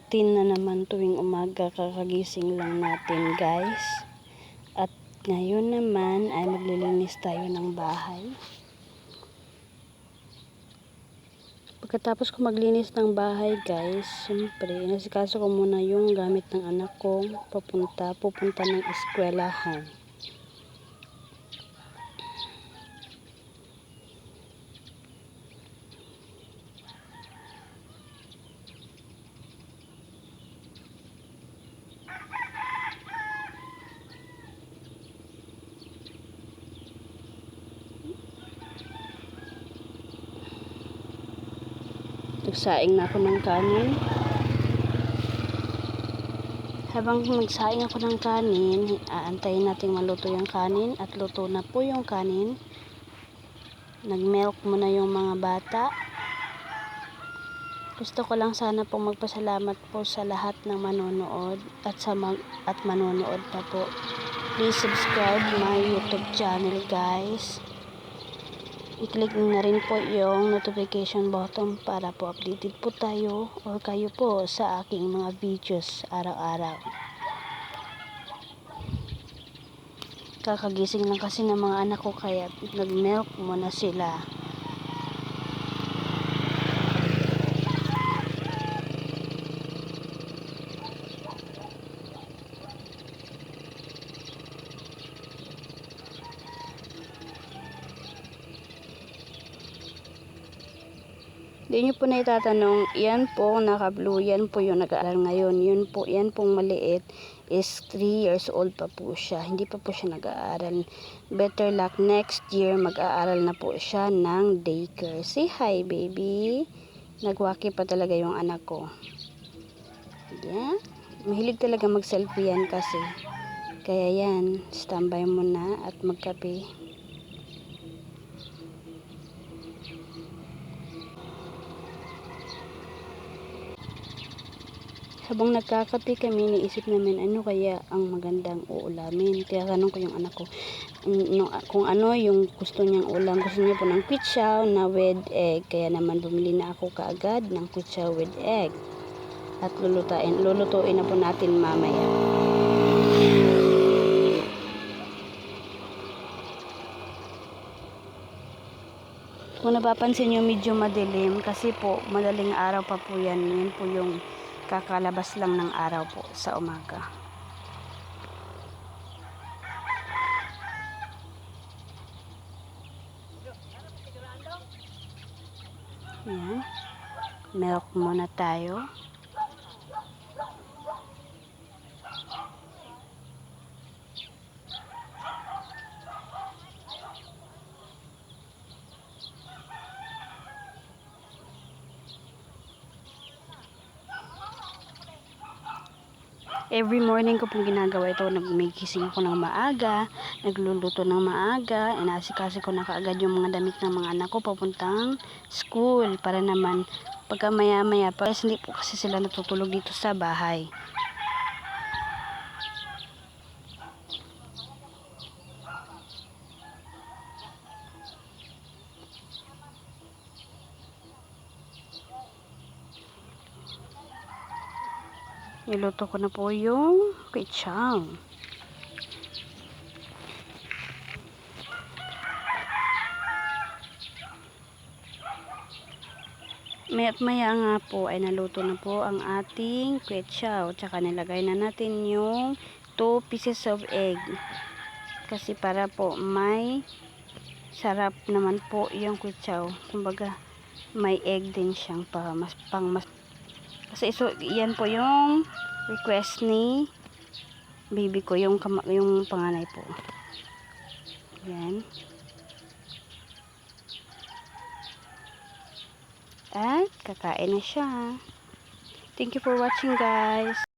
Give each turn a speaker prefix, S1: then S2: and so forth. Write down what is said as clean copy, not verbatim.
S1: routine na naman tuwing umaga, kakagising lang natin guys. At ngayon naman ay maglilinis tayo ng bahay. Pagkatapos ko maglinis ng bahay guys, siyempre inasikaso ko muna yung gamit ng anak ko pupunta ng eskwelahan. Nagsaing na ako ng kanin. Habang nagsaing ako ng kanin, aantayin natin maluto yung kanin at luto na po yung kanin. Nag-milk muna yung mga bata. Gusto ko lang sana pong magpasalamat po sa lahat ng manonood at manonood pa po. Please subscribe my YouTube channel guys. I-click na rin po yung notification button para po updated po tayo or kayo po sa aking mga videos araw-araw. Kakagising lang kasi ng mga anak ko kaya nag-milk muna sila. Hindi nyo po na itatanong, yan po naka-blue, yan po yung nag-aaral ngayon. Yan pong maliit is 3 years old pa po siya. Hindi pa po siya nag-aaral. Better luck next year, mag-aaral na po siya ng daycare. Say hi baby. Nagwaki pa talaga yung anak ko. Yan. Mahilig talaga mag-selfie yan kasi. Kaya yan, standby muna at magkape. Habang nagkakape kami, naisip namin ano kaya ang magandang uulamin. Kaya tanong ko yung anak ko kung ano yung gusto niyang ulam. Gusto niya po ng kwitsaw na with egg. Kaya naman bumili na ako kaagad ng kwitsaw with egg. At lulutuin na po natin mamaya. Kung napapansin nyo medyo madilim kasi po madaling araw pa po yan. Yan po yung kakalabas lang ng araw po sa umaga. Yan. Milk muna tayo. Every morning ko pong ginagawa ito. Nagmigising ako ng maaga, nagluluto ng maaga, inaasikasi ko na kaagad yung mga damit ng mga anak ko papuntang school para naman pagka maya-maya pa. Hindi po kasi sila natutulog dito sa bahay. Niluto ko na po yung kwitsaw. Maya't maya nga po ay naluto na po ang ating kwitsaw. Tsaka nilagay na natin yung 2 pieces of egg. Kasi para po may sarap naman po yung kwitsaw. Kumbaga may egg din siyang pang kasi yan po yung request ni baby ko, yung panganay po. Yan. At kakain na siya. Thank you for watching guys.